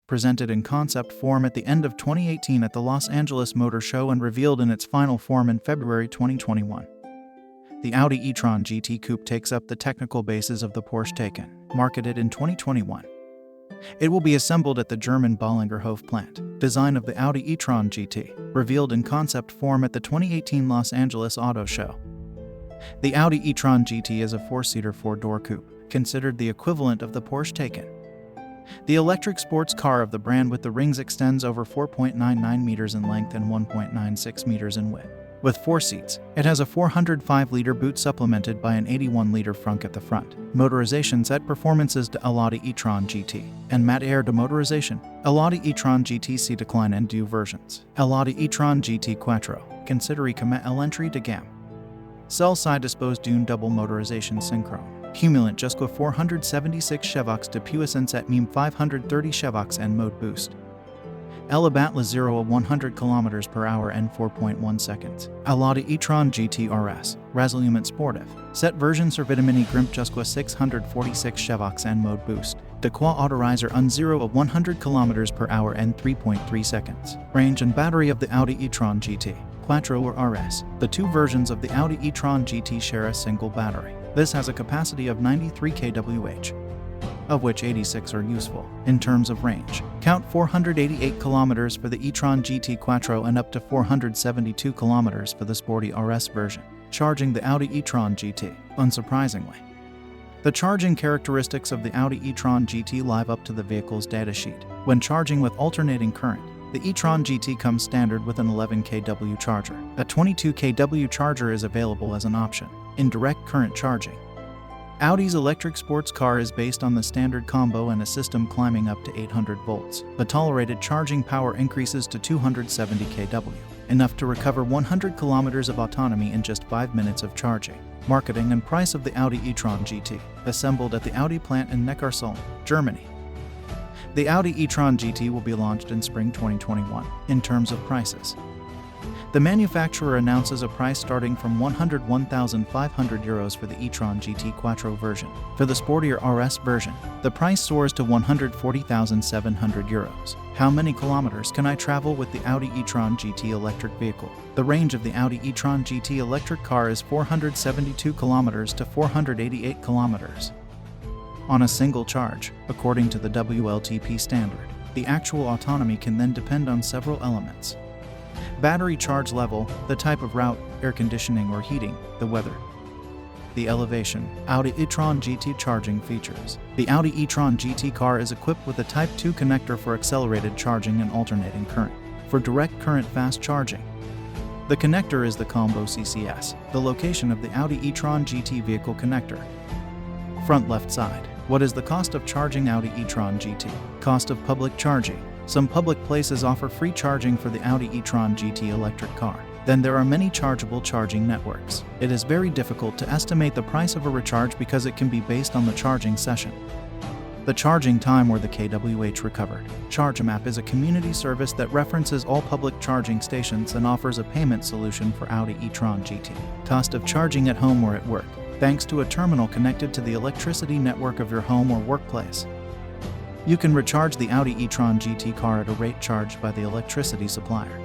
presented in concept form at the end of 2018 at the Los Angeles Motor Show and revealed in its final form in February 2021. The Audi E-Tron GT Coupe takes up the technical basis of the Porsche Taycan, marketed in 2021. It will be assembled at the German Böllinger Höfe plant. Design of the Audi E-Tron GT, revealed in concept form at the 2018 Los Angeles Auto Show. The Audi E-Tron GT is a four-seater, four-door coupe, considered the equivalent of the Porsche Taycan. The electric sports car of the brand with the rings extends over 4.99 meters in length and 1.96 meters in width. With 4 seats, it has a 405-liter boot supplemented by an 81-liter frunk at the front. Motorisations at performances de Audi E-Tron GT and matière de motorisation. Audi E-Tron GT décline and deux versions. Audi E-Tron GT Quattro, Considérée comme elle de gamme. Celle-ci dispose d'une double motorisation synchrone. Cumulant jusqu'à 476 chevaux de puissance at même 530 chevaux and mode boost. Elle abat la 0 à 100 km/h in 4.1 seconds. Audi E-Tron GT RS, résolument sportif. Cette version servitamini grimpe jusqu'à 646 chevaux and mode boost. De quoi autoriser un 0 à 100 km/h in 3.3 seconds. Range and battery of the Audi E-Tron GT Quattro or RS. The two versions of the Audi E-Tron GT share a single battery. This has a capacity of 93 kWh, of which 86 are useful. In terms of range, count 488 kilometers for the E-Tron GT Quattro and up to 472 kilometers for the sporty RS version. Charging the Audi E-Tron GT, unsurprisingly. The charging characteristics of the Audi E-Tron GT live up to the vehicle's datasheet. When charging with alternating current, the E-Tron GT comes standard with an 11 kW charger. A 22 kW charger is available as an option. In direct current charging, Audi's electric sports car is based on the standard combo and a system climbing up to 800 volts. The tolerated charging power increases to 270 kW, enough to recover 100 kilometers of autonomy in just 5 minutes of charging. Marketing and price of the Audi E-Tron GT, assembled at the Audi plant in Neckarsulm, Germany. The Audi E-Tron GT will be launched in spring 2021. In terms of prices, the manufacturer announces a price starting from €101,500 for the E-Tron GT Quattro version. For the sportier RS version, the price soars to €140,700. How many kilometers can I travel with the Audi E-Tron GT electric vehicle? The range of the Audi E-Tron GT electric car is 472 kilometers to 488 kilometers. On a single charge, according to the WLTP standard, the actual autonomy can then depend on several elements. Battery charge level, the type of route, air conditioning or heating, the weather, the elevation. Audi E-Tron GT charging features. The Audi E-Tron GT car is equipped with a Type 2 connector for accelerated charging and alternating current. For direct current fast charging, the connector is the Combo CCS, the location of the Audi E-Tron GT vehicle connector. Front left side. What is the cost of charging Audi E-Tron GT? Cost of public charging. Some public places offer free charging for the Audi E-Tron GT electric car. Then there are many chargeable charging networks. It is very difficult to estimate the price of a recharge because it can be based on the charging session, the charging time or the kWh recovered. ChargeMap is a community service that references all public charging stations and offers a payment solution for Audi E-Tron GT. Cost of charging at home or at work. Thanks to a terminal connected to the electricity network of your home or workplace, you can recharge the Audi E-Tron GT car at a rate charged by the electricity supplier.